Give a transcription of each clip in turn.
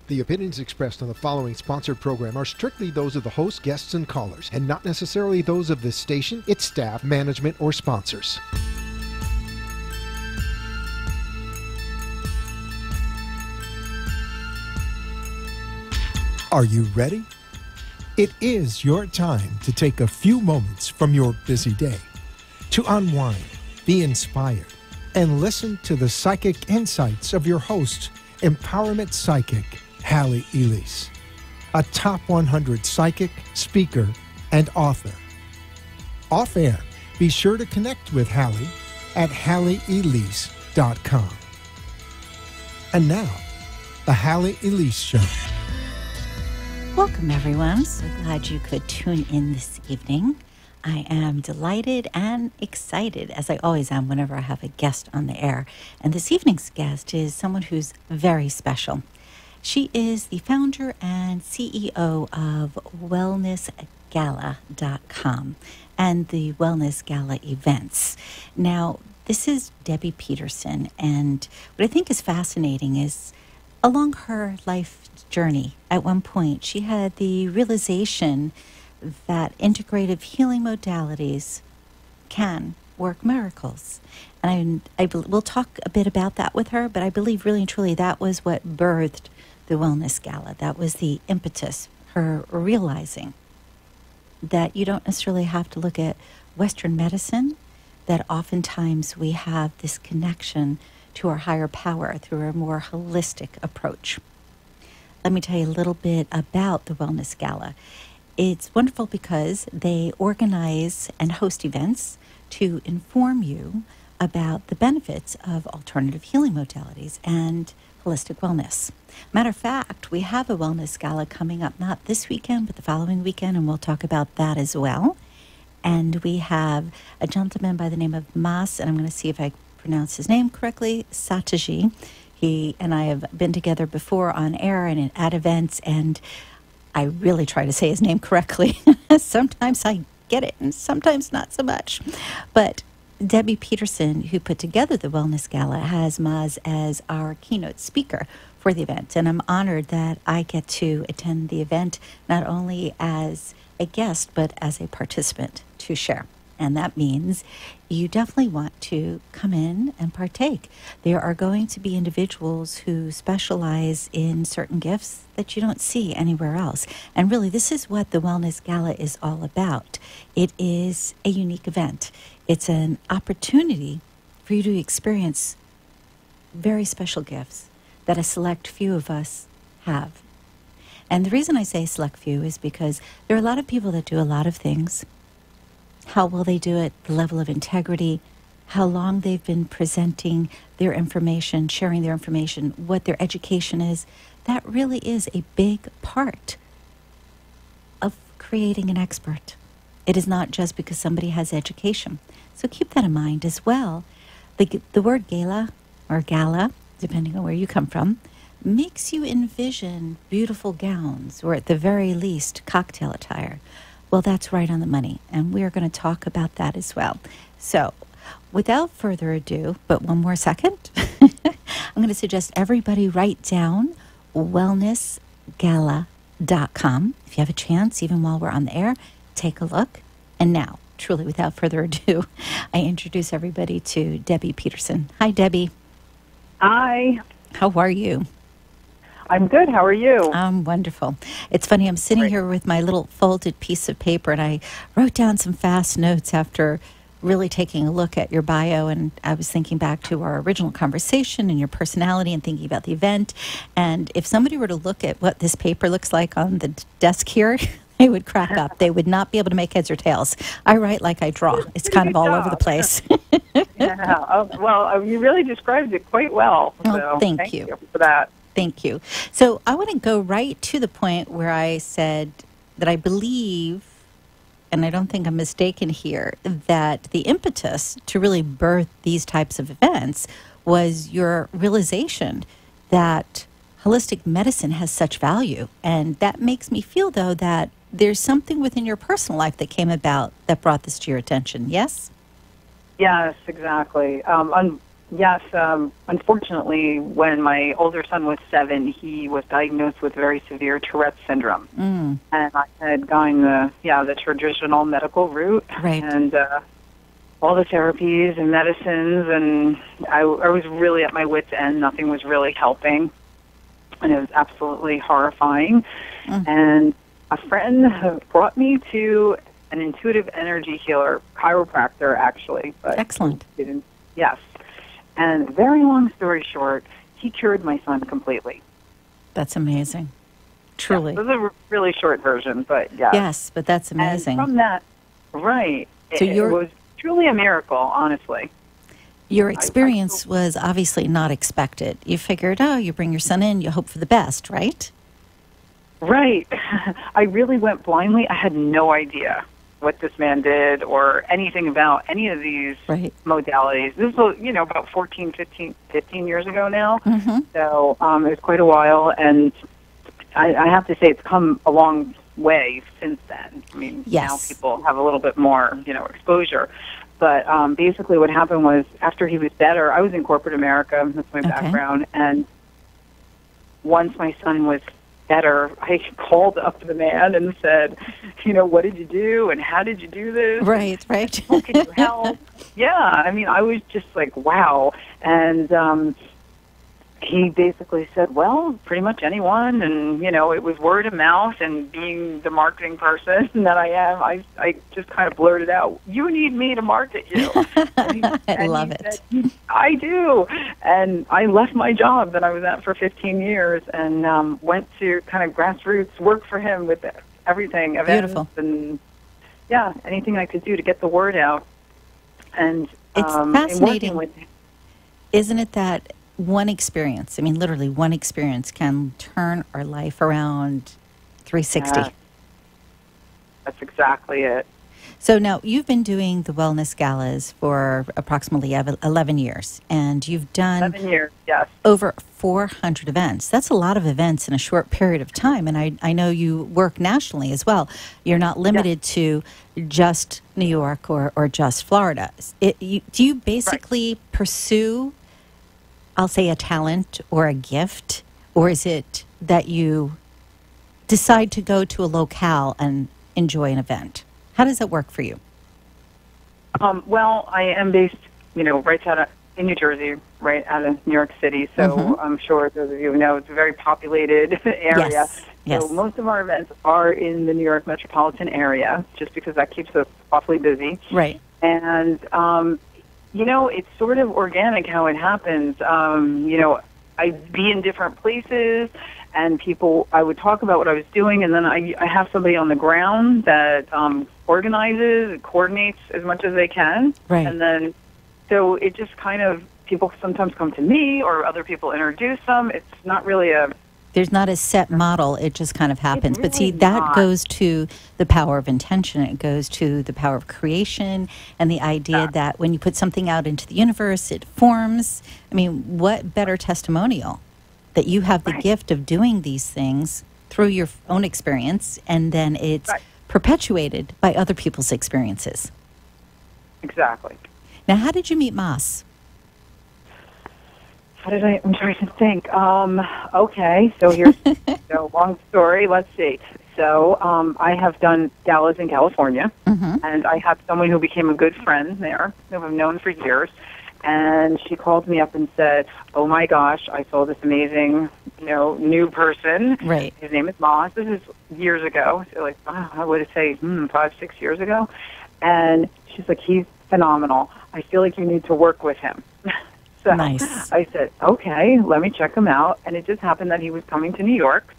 The opinions expressed on the following sponsored program are strictly those of the host, guests, and callers, and not necessarily those of this station, its staff, management, or sponsors. Are you ready? It is your time to take a few moments from your busy day to unwind, be inspired, and listen to the psychic insights of your host, empowerment psychic, Halley, a top 100 psychic, speaker, and author. Off air, be sure to connect with Halley at HalleyElise.com. And now, the Halley Elise Show. Welcome, everyone. So glad you could tune in this evening. I am delighted and excited, as I always am whenever I have a guest on the air. And this evening's guest is someone who's very special. She is the founder and CEO of WellnessGala.com and the Wellness Gala events. Now, this is Debbie Peterson, and what I think is fascinating is along her life journey, at one point, she had the realization that integrative healing modalities can work miracles. And we'll talk a bit about that with her, but I believe really and truly that was what birthed the Wellness Gala. That was the impetus, her realizing that you don't necessarily have to look at Western medicine, that oftentimes we have this connection to our higher power through a more holistic approach. Let me tell you a little bit about the Wellness Gala. It's wonderful because they organize and host events to inform you about the benefits of alternative healing modalities and holistic wellness. Matter of fact, we have a Wellness Gala coming up, not this weekend, but the following weekend, and we'll talk about that as well. And we have a gentleman by the name of Mas, and I'm going to see if I pronounce his name correctly, Sataji. He and I have been together before on air and at events, and I really try to say his name correctly. Sometimes I get it, and sometimes not so much. But Debbie Peterson, who put together the Wellness Gala, has Maz as our keynote speaker for the event. And I'm honored that I get to attend the event not only as a guest, but as a participant to share. And that means you definitely want to come in and partake. There are going to be individuals who specialize in certain gifts that you don't see anywhere else. And really, this is what the Wellness Gala is all about. It is a unique event. It's an opportunity for you to experience very special gifts that a select few of us have. And the reason I say select few is because there are a lot of people that do a lot of things. How will they do it, the level of integrity, how long they've been presenting their information, sharing their information, what their education is. That really is a big part of creating an expert. It is not just because somebody has education. So keep that in mind as well. The word gala or gala, depending on where you come from, makes you envision beautiful gowns or at the very least cocktail attire. Well, that's right on the money, and we're going to talk about that as well. So, without further ado, but one more second, I'm going to suggest everybody write down wellnessgala.com. If you have a chance, even while we're on the air, take a look. And now, truly, without further ado, I introduce everybody to Debbie Peterson. Hi, Debbie. Hi. How are you? I'm good. How are you? I'm wonderful. It's funny, I'm sitting here with my little folded piece of paper, and I wrote down some fast notes after really taking a look at your bio, and I was thinking back to our original conversation and your personality and thinking about the event. And if somebody were to look at what this paper looks like on the desk here, they would crack up. They would not be able to make heads or tails. I write like I draw. It's kind of all over the place. Yeah. Oh, well, you really described it quite well. Oh, so thank you for that. Thank you. So I want to go right to the point where I said that I believe, and I don't think I'm mistaken here, that the impetus to really birth these types of events was your realization that holistic medicine has such value. And that makes me feel, though, that there's something within your personal life that came about that brought this to your attention. Yes? Yes, exactly. Yes, unfortunately, when my older son was 7, he was diagnosed with very severe Tourette's syndrome. Mm. And I had gone the traditional medical route. Right. And all the therapies and medicines, and I was really at my wit's end. Nothing was really helping. And it was absolutely horrifying. Mm. And a friend brought me to an intuitive energy healer, chiropractor, actually. But Excellent. Yes. And very long story short, he cured my son completely. That's amazing. Truly. Yeah, this is a really short version, but yeah. Yes, but that's amazing. And from that, right, So it was truly a miracle, honestly. Your experience was obviously not expected. You figured, you bring your son in, you hope for the best, right? Right. I really went blindly. I had no idea what this man did or anything about any of these modalities. This was, about 15 years ago now. Mm-hmm. So it was quite a while, and I have to say it's come a long way since then. I mean, now people have a little bit more, exposure. But basically what happened was after he was better, I was in corporate America, that's my background, and once my son was better, I called up the man and said, what did you do and how did you do this? Right. How can you help? Yeah, I mean, I was just like, wow. And he basically said, well, pretty much anyone. And, it was word of mouth, and being the marketing person that I am, I just kind of blurted out, you need me to market you. I love it. Said, I do. And I left my job that I was at for 15 years and went to kind of grassroots work for him with everything, events. Beautiful. And, anything I could do to get the word out. And it's fascinating, with, isn't it, that one experience, I mean, literally one experience can turn our life around 360. Yeah, that's exactly it. So now you've been doing the wellness galas for approximately 11 years, and you've done 11 years, yes, over 400 events. That's a lot of events in a short period of time, and I know you work nationally as well. You're not limited to just New York or just Florida. Do you basically pursue, I'll say, a talent or a gift, or is it that you decide to go to a locale and enjoy an event? How does that work for you? Well, I am based, right in New Jersey, right out of New York City. So I'm sure those of you know it's a very populated area. Yes. So most of our events are in the New York metropolitan area, just because that keeps us awfully busy. Right. And it's sort of organic how it happens. I'd be in different places, and I would talk about what I was doing, and then I have somebody on the ground that organizes and coordinates as much as they can. Right. And then, so it just kind of, people sometimes come to me, or other people introduce them. It's not really there's not a set model. It just kind of happens. Really but see, that goes to the power of intention. It goes to the power of creation and the idea that when you put something out into the universe, it forms. I mean, what better testimonial that you have the gift of doing these things through your own experience, and then it's perpetuated by other people's experiences. Exactly. Now, how did you meet Moss? I'm trying to think. Okay, so here's a long story. Let's see. So I have done galas in California, and I have someone who became a good friend there, who I've known for years. And she called me up and said, oh, my gosh, I saw this amazing, new person. Right. His name is Moss. This is years ago. So I would say 5, 6 years ago. And she's like, he's phenomenal. I feel like you need to work with him. So nice. I said, okay, let me check him out. And it just happened that he was coming to New York.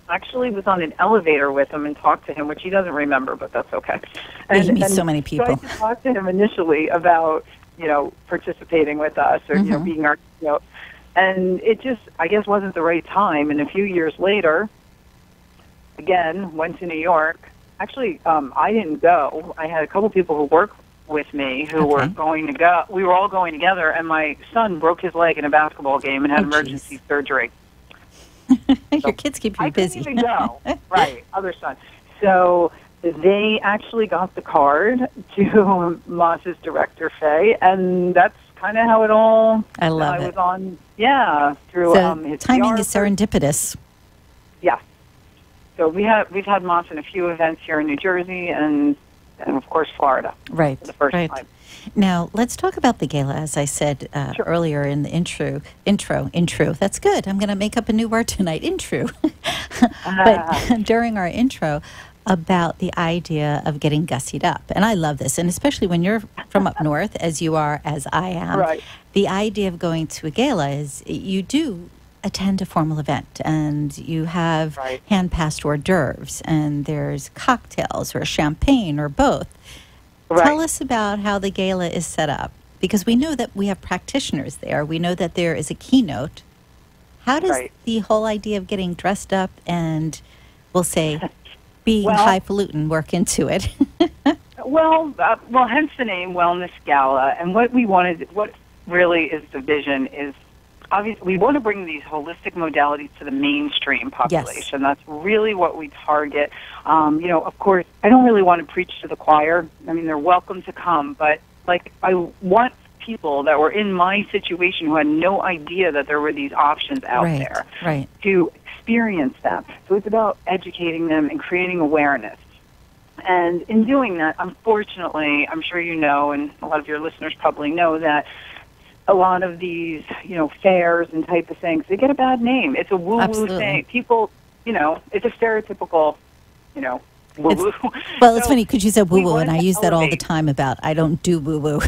Actually was on an elevator with him and talked to him, which he doesn't remember, but that's okay. And he meets so many people. So I talked to him initially about, participating with us or, being our, and it just, I guess, wasn't the right time. And a few years later, again, went to New York. Actually, I didn't go. I had a couple people who worked with me who were going to go. We were all going together, and my son broke his leg in a basketball game and had emergency surgery. Your kids keep you busy. I couldn't even go. Right, other son. So they actually got the card to Moss's director, Faye, and that's kind of how it all. I love it. I was on, through so his timing PR is serendipitous. Yeah. So we've had Moss in a few events here in New Jersey and of course Florida. Right. For the first time. Now, let's talk about the gala, as I said Sure. earlier in the intro. That's good. I'm going to make up a new word tonight, intro. But during our intro, about the idea of getting gussied up. And I love this. And especially when you're from up north, as you are, as I am, right. The idea of going to a gala is you do attend a formal event and you have right. hand-passed hors d'oeuvres and there's cocktails or champagne or both. Right. Tell us about how the gala is set up, because we know that we have practitioners there. We know that there is a keynote. How does right. the whole idea of getting dressed up and, we'll say, being highfalutin work into it? well, hence the name Wellness Gala. And what really is the vision is, obviously, we want to bring these holistic modalities to the mainstream population. Yes. That's really what we target. Of course, I don't really want to preach to the choir. I mean, they're welcome to come, but I want people that were in my situation who had no idea that there were these options out there to experience them. So it's about educating them and creating awareness. And in doing that, unfortunately, I'm sure you know, and a lot of your listeners probably know that a lot of these, fairs and type of things, they get a bad name. It's a woo-woo thing. People, it's a stereotypical, woo-woo. It's funny because you said woo-woo, and I use that all the time about I don't do woo-woo.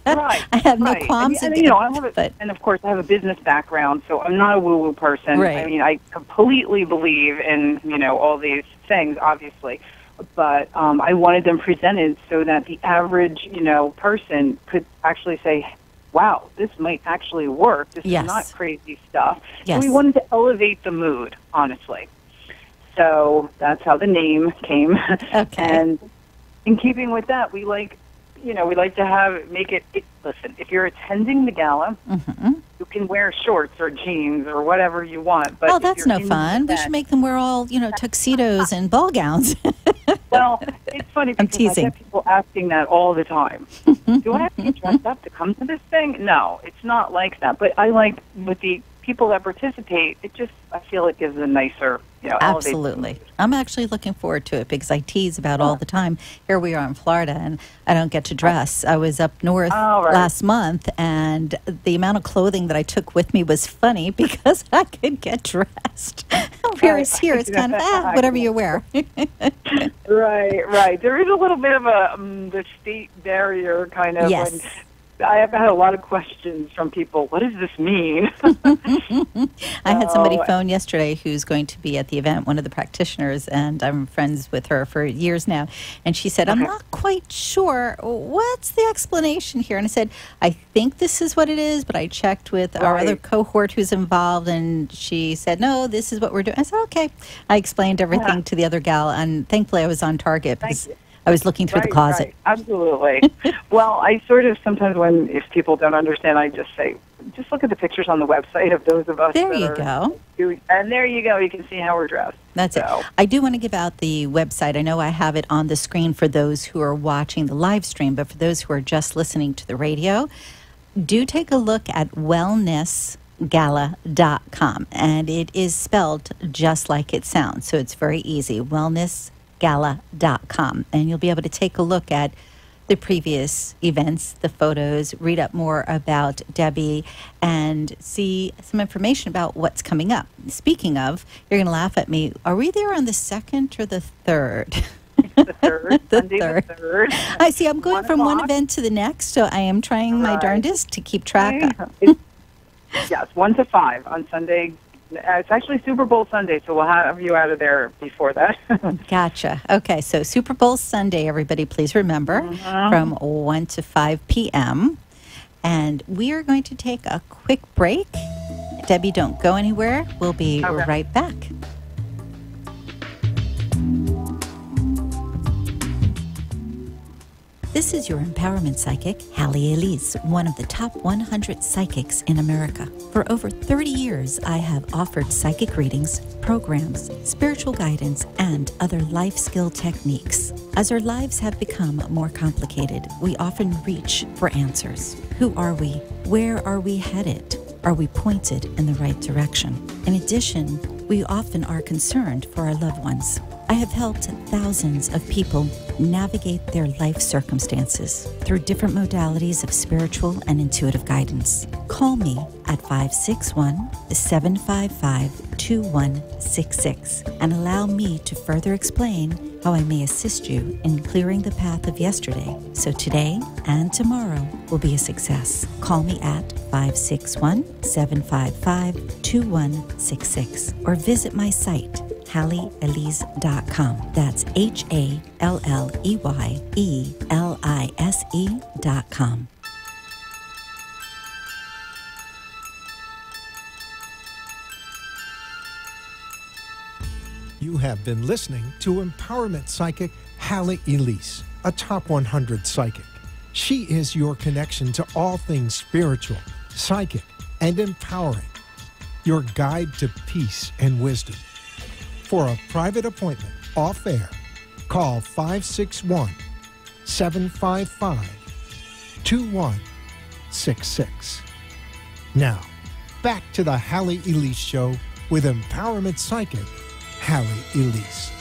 Right. I have no qualms. And and of course, I have a business background, so I'm not a woo-woo person. Right. I mean, I completely believe in, all these things, obviously. But I wanted them presented so that the average, person could actually say, wow, this might actually work. This is not crazy stuff. Yes. So we wanted to elevate the mood, honestly. So that's how the name came. Okay. And in keeping with that, we like to listen, if you're attending the gala, you can wear shorts or jeans or whatever you want. But that's no fun. We should make them wear all, tuxedos and ball gowns. Well, it's funny because I get people asking that all the time. Do I have to get dressed up to come to this thing? No, it's not like that. But I like, with the people that participate, I feel it gives a nicer, Absolutely. I'm actually looking forward to it because I tease about all the time. Here we are in Florida, and I don't get to dress. I was up north last month, and the amount of clothing that I took with me was funny because I could get dressed. Whereas here, it's kind of, whatever you wear. Right. There is a little bit of the state barrier kind of. Yes. I have had a lot of questions from people. What does this mean? I had somebody phone yesterday who's going to be at the event, one of the practitioners, and I'm friends with her for years now. And she said, I'm not quite sure. What's the explanation here? And I said, I think this is what it is, but I checked with our other cohort who's involved, and she said, no, this is what we're doing. I said, okay. I explained everything to the other gal, and thankfully I was on target because I was looking through the closet. Right. Absolutely. Well, I sort of sometimes if people don't understand, I just say, just look at the pictures on the website of those of us. There you go. And there you go. You can see how we're dressed. That's it. I do want to give out the website. I know I have it on the screen for those who are watching the live stream, but for those who are just listening to the radio, do take a look at wellnessgala.com. And it is spelled just like it sounds. So it's very easy. Wellnessgala.com, and you'll be able to take a look at the previous events, the photos, read up more about Debbie, and see some information about what's coming up. Speaking of, you're going to laugh at me. Are we there on the 2nd or the 3rd? The 3rd. The Sunday 3rd. The 3rd. I see. I'm going from one event to the next, so I am trying my darndest to keep track. Yes, 1 to 5 on Sunday. It's actually Super Bowl Sunday, so we'll have you out of there before that. Gotcha. Okay, so Super Bowl Sunday, everybody, please remember, from 1 to 5 p.m. And we are going to take a quick break. Debbie, don't go anywhere. We'll be right back. This is your empowerment psychic, Halley Elise, one of the top 100 psychics in America. For over 30 years, I have offered psychic readings, programs, spiritual guidance, and other life skill techniques. As our lives have become more complicated, we often reach for answers. Who are we? Where are we headed? Are we pointed in the right direction? In addition, we often are concerned for our loved ones. I have helped thousands of people navigate their life circumstances through different modalities of spiritual and intuitive guidance. Call me at 561-755-2166 and allow me to further explain how I may assist you in clearing the path of yesterday so today and tomorrow will be a success. Call me at 561-755-2166 or visit my site, HalleyElise.com. That's HalleyElise.com. You have been listening to Empowerment Psychic Halley Elise, a top 100 psychic. She is your connection to all things spiritual, psychic, and empowering. Your guide to peace and wisdom. For a private appointment off air, call 561-755-2166. Now, back to the Halley Elise Show with Empowerment Psychic Halley Elise.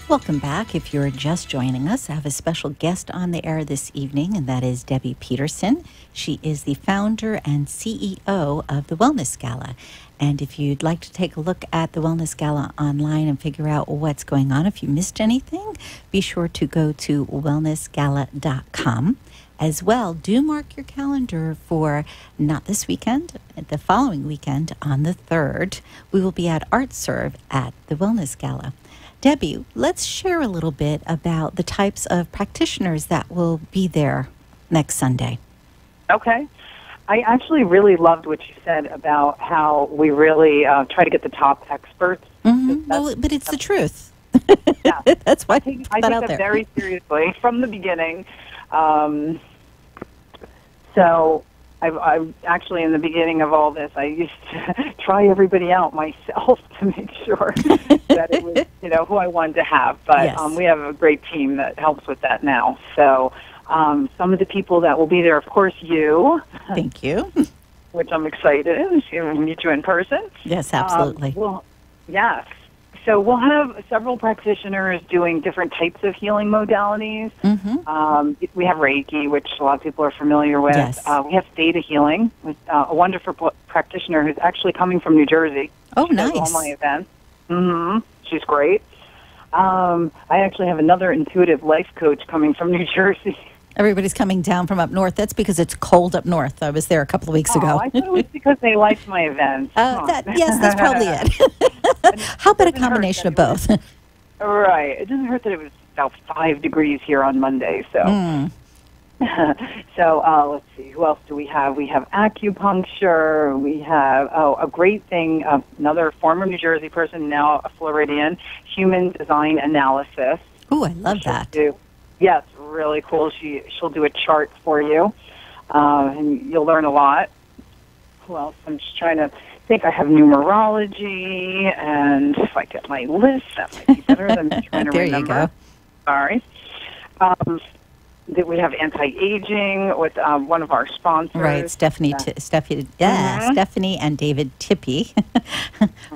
Welcome back. If you're just joining us, I have a special guest on the air this evening, and that is Debbie Peterson. She is the founder and CEO of the Wellness Gala. And if you'd like to take a look at the Wellness Gala online and figure out what's going on, if you missed anything, be sure to go to wellnessgala.com. As well, do mark your calendar for not this weekend, the following weekend on the 3rd. We will be at Art Serve at the Wellness Gala. Debbie, let's share a little bit about the types of practitioners that will be there next Sunday. Okay. I actually really loved what you said about how we really try to get the top experts. Mm-hmm. Well, but it's the truth. Yeah. That's why I take that very seriously from the beginning. So I actually, in the beginning of all this, I used to try everybody out myself to make sure that it was, who I wanted to have. But yes. We have a great team that helps with that now. So some of the people that will be there, of course, you. Thank you. Which I'm excited to meet you in person. Yes, absolutely. Yes. So we'll have several practitioners doing different types of healing modalities. Mm-hmm. We have Reiki, which a lot of people are familiar with. Yes. We have Theta Healing with a wonderful practitioner who's actually coming from New Jersey. Oh, she nice. does all my events. Mm-hmm. She's great. I actually have another intuitive life coach coming from New Jersey. Everybody's coming down from up north. That's because it's cold up north. I was there a couple of weeks ago. I thought it was because they liked my events. Yes, that's probably it. How about a combination of both? Right. It doesn't hurt that it was about 5 degrees here on Monday. So, let's see. Who else do we have? We have acupuncture. We have a great thing. Another former New Jersey person, now a Floridian, human design analysis. Oh, I love that. Yes, really cool. She'll do a chart for you, and you'll learn a lot. Who else? I'm just trying to think. I have numerology, and if I get my list, that might be better than trying to remember. There you go. Sorry. We have anti-aging with one of our sponsors. Right, Stephanie and David Tippy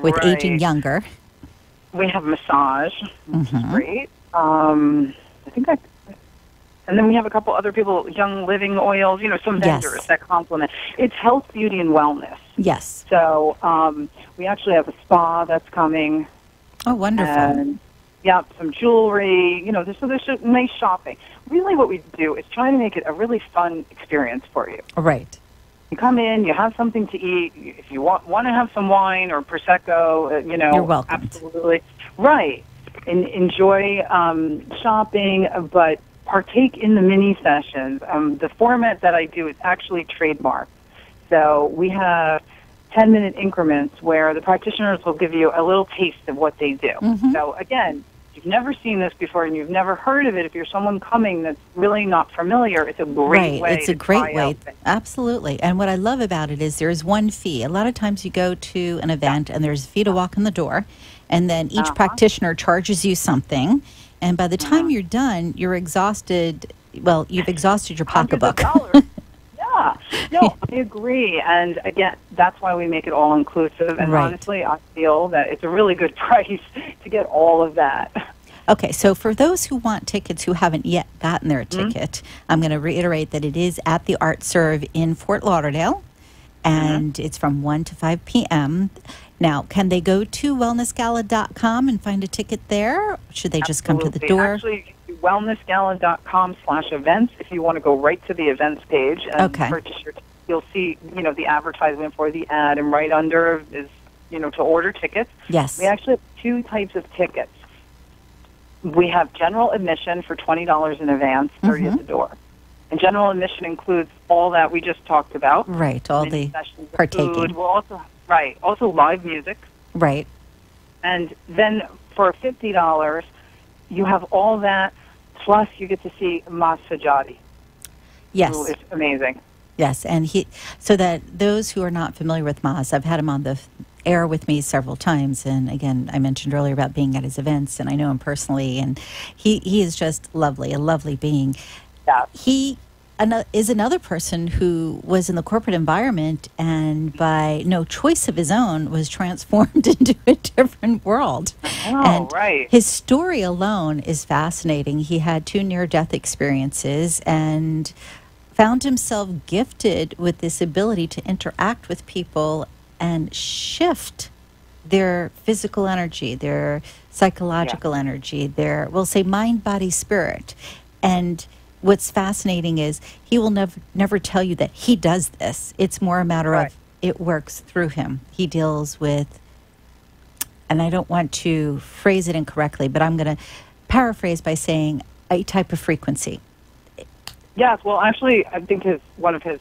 with right. Aging Younger. We have massage, which is great. And then we have a couple other people, Young Living Oils, some vendors that complement. It's health, beauty, and wellness. Yes. So we actually have a spa that's coming. Oh, wonderful. And, some jewelry, there's nice shopping. Really what we do is try to make it a really fun experience for you. Right. You come in, you have something to eat. If you want to have some wine or Prosecco, You're welcome. Absolutely. Right. And enjoy shopping, but partake in the mini sessions. The format that I do is actually trademarked. So we have 10-minute increments where the practitioners will give you a little taste of what they do. Mm-hmm. So again, you you've never seen this before and you've never heard of it, if you're someone coming that's really not familiar, it's a great way. It's a great way. Absolutely. And what I love about it is there's one fee. A lot of times you go to an event and there's a fee to walk in the door, and then each practitioner charges you something. And by the time you're done, you're exhausted. Well, you've exhausted your pocketbook. Yeah. No, I agree. And again, that's why we make it all inclusive. And honestly, I feel that it's a really good price to get all of that. Okay, so for those who want tickets who haven't yet gotten their ticket, I'm going to reiterate that it is at the Art Serve in Fort Lauderdale, and it's from 1 to 5 p.m. Now, can they go to wellnessgala.com and find a ticket there? Or should they just come to the door? Actually, wellnessgala.com/events. If you want to go right to the events page and purchase your ticket, you'll see, the advertisement for the ad, and right under is, to order tickets. Yes. We actually have two types of tickets. We have general admission for $20 in advance, $30 at the door. And general admission includes all that we just talked about. Right, all the partaking. Food. We'll also live music. Right. And then for $50, you have all that, plus you get to see Mas Sajadi. Yes. Who is amazing. Yes, and so that those who are not familiar with Mas, I've had him on the air with me several times, and again, I mentioned earlier about being at his events, and I know him personally, and he is just lovely, a lovely being. Yeah. He is another person who was in the corporate environment and by no choice of his own was transformed into a different world. Right. His story alone is fascinating. He had 2 near-death experiences and found himself gifted with this ability to interact with people and shift their physical energy, their psychological energy, their, we'll say, mind, body, spirit. And what's fascinating is he will never tell you that he does this. It's more a matter of it works through him. He deals with, and I don't want to phrase it incorrectly, but I'm going to paraphrase by saying a type of frequency. Yes, well, actually, I think one of his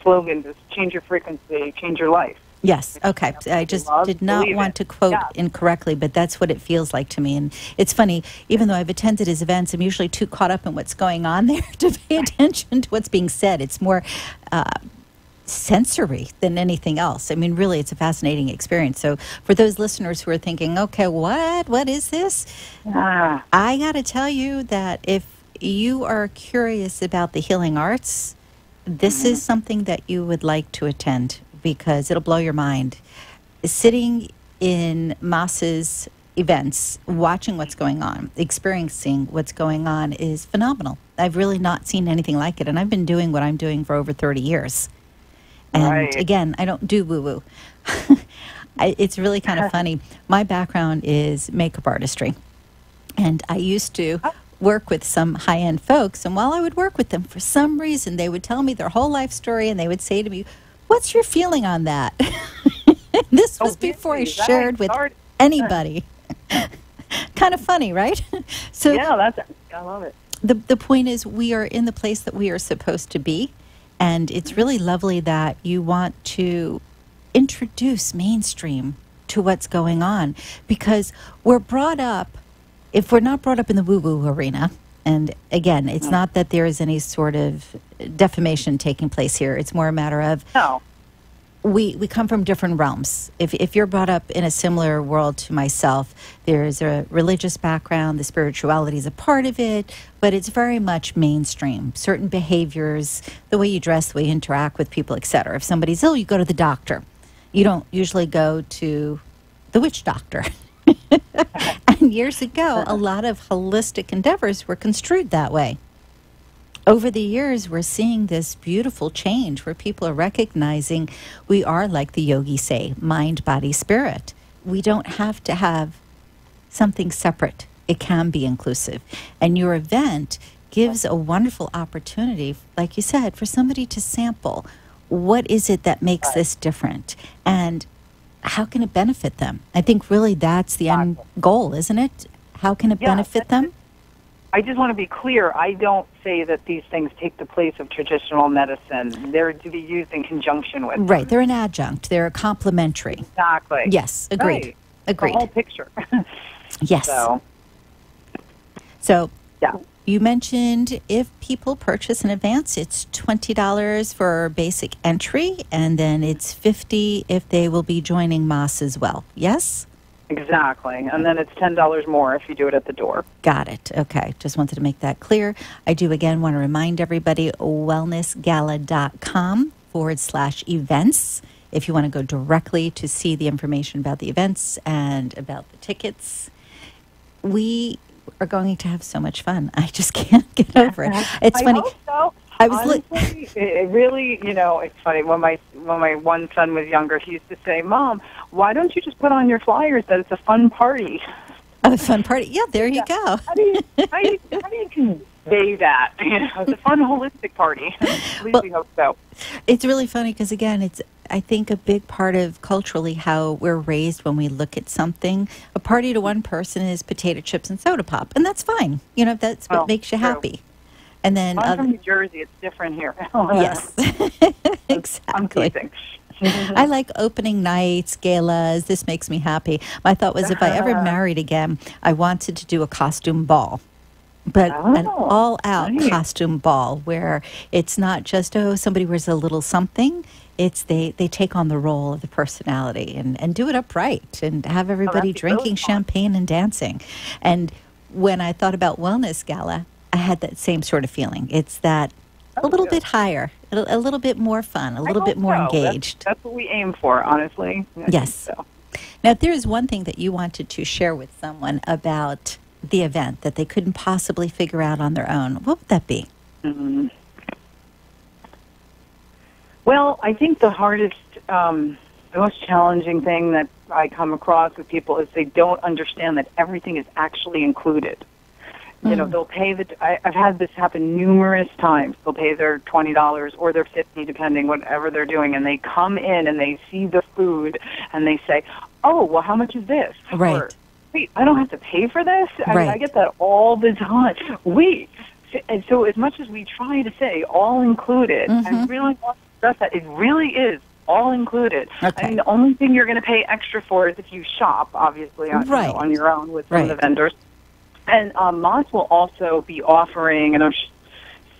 slogans is change your frequency, change your life. Yes, okay. I just did not want to quote incorrectly, but that's what it feels like to me. And it's funny, even though I've attended his events, I'm usually too caught up in what's going on there to pay attention to what's being said. It's more sensory than anything else. I mean, really, it's a fascinating experience. So for those listeners who are thinking, okay, what is this? I got to tell you that if you are curious about the healing arts, this is something that you would like to attend, because it'll blow your mind. Sitting in Mas's events, watching what's going on, experiencing what's going on is phenomenal. I've really not seen anything like it, and I've been doing what I'm doing for over 30 years. And again, I don't do woo-woo. It's really kind of funny. My background is makeup artistry, and I used to work with some high-end folks, and while I would work with them, for some reason, they would tell me their whole life story, and they would say to me, "What's your feeling on that?" This was before I shared with anybody. Kind of funny, right? So yeah, I love it. The point is, we are in the place that we are supposed to be, and it's really lovely that you want to introduce mainstream to what's going on, because we're brought up, if we're not brought up in the woo-woo arena, and again, it's not that there is any sort of defamation taking place here. It's more a matter of we come from different realms. If you're brought up in a similar world to myself, there's a religious background, the spirituality is a part of it, but it's very much mainstream. Certain behaviors, the way you dress, the way you interact with people, etc. If somebody's ill, you go to the doctor. You don't usually go to the witch doctor. And years ago, a lot of holistic endeavors were construed that way. Over the years, we're seeing this beautiful change where people are recognizing we are, like the yogis say, mind, body, spirit. We don't have to have something separate. It can be inclusive. And your event gives a wonderful opportunity, like you said, for somebody to sample. What is it that makes this different? And how can it benefit them? I think really that's the end goal, isn't it? How can it benefit them? I just want to be clear. I don't say that these things take the place of traditional medicine. They're to be used in conjunction with them. They're an adjunct. They're complementary. Exactly. Yes, agreed. Agreed. The whole picture. Yes. So, So Yeah. you mentioned if people purchase in advance, it's $20 for basic entry, and then it's $50 if they will be joining Moss as well. Yes? Exactly. And then it's $10 more if you do it at the door. Got it. Okay. Just wanted to make that clear. I do, again, want to remind everybody, wellnessgala.com/events. If you want to go directly to see the information about the events and about the tickets. We are going to have so much fun. I just can't get over it. It's funny. I hope so. I was honestly, it really, it's funny. When my one son was younger, he used to say, "Mom, why don't you just put on your flyers that it's a fun party?" A fun party. Yeah, there you go. How do you convey that? It's a fun, holistic party. At least we hope so. It's really funny because, again, it's, I think, a big part of culturally how we're raised when we look at something. A party to one person is potato chips and soda pop, and that's fine. That's what makes you happy. And then I'm from New Jersey. It's different here. Yes, exactly. I'm teasing. I like opening nights, galas. This makes me happy. My thought was if I ever married again, I wanted to do a costume ball. But an all-out costume ball where it's not just, somebody wears a little something. It's they take on the role of the personality and do it upright and have everybody drinking champagne and dancing. And when I thought about Wellness Gala, I had that same sort of feeling. It's that a little bit higher, a little bit more fun, a little bit more engaged. That's what we aim for, honestly. Yes. So. Now, if there is one thing that you wanted to share with someone about the event that they couldn't possibly figure out on their own, what would that be? Mm-hmm. Well, I think the hardest, the most challenging thing that I come across with people is they don't understand that everything is actually included. They'll pay I've had this happen numerous times. They'll pay their $20 or their $50, depending whatever they're doing, and they come in and they see the food and they say, "Oh, well, how much is this?" Right. Or, "Wait, I don't have to pay for this?" Right. I get that all the time. Wait. And so as much as we try to say all included, I really want to stress that it really is all included. Okay. I mean, the only thing you're going to pay extra for is if you shop, obviously, on your own with some of the vendors. And Moss will also be offering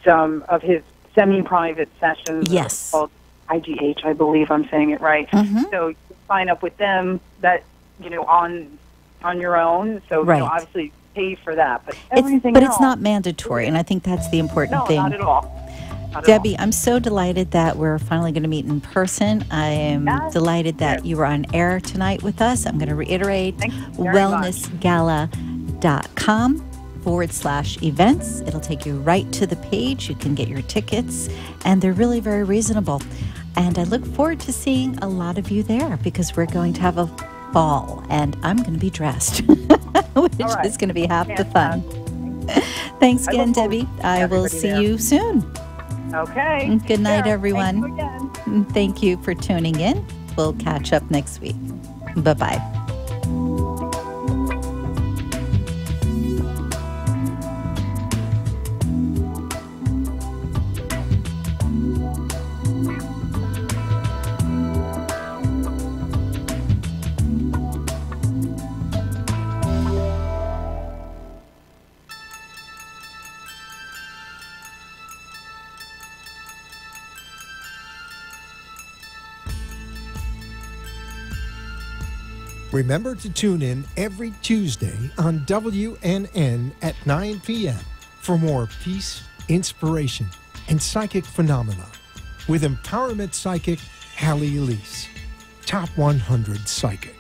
some of his semi-private sessions. Yes. Called IGH, I believe I'm saying it right. Mm-hmm. So you sign up with them that, on your own. So obviously pay for that. But everything else, it's not mandatory, and I think that's the important thing. No, not at all. Debbie, I'm so delighted that we're finally going to meet in person. I am delighted that you were on air tonight with us. I'm going to reiterate, wellnessgala.com/events. It'll take you right to the page. You can get your tickets, and they're really very reasonable. And I look forward to seeing a lot of you there because we're going to have a ball, and I'm going to be dressed, which is going to be half the fun. Thanks again, Debbie. I will see you soon. Okay. Good night, everyone. Thank you again. Thank you for tuning in. We'll catch up next week. Bye-bye. Remember to tune in every Tuesday on WNN at 9 p.m. for more peace, inspiration, and psychic phenomena with empowerment psychic Halley Elise, Top 100 Psychic.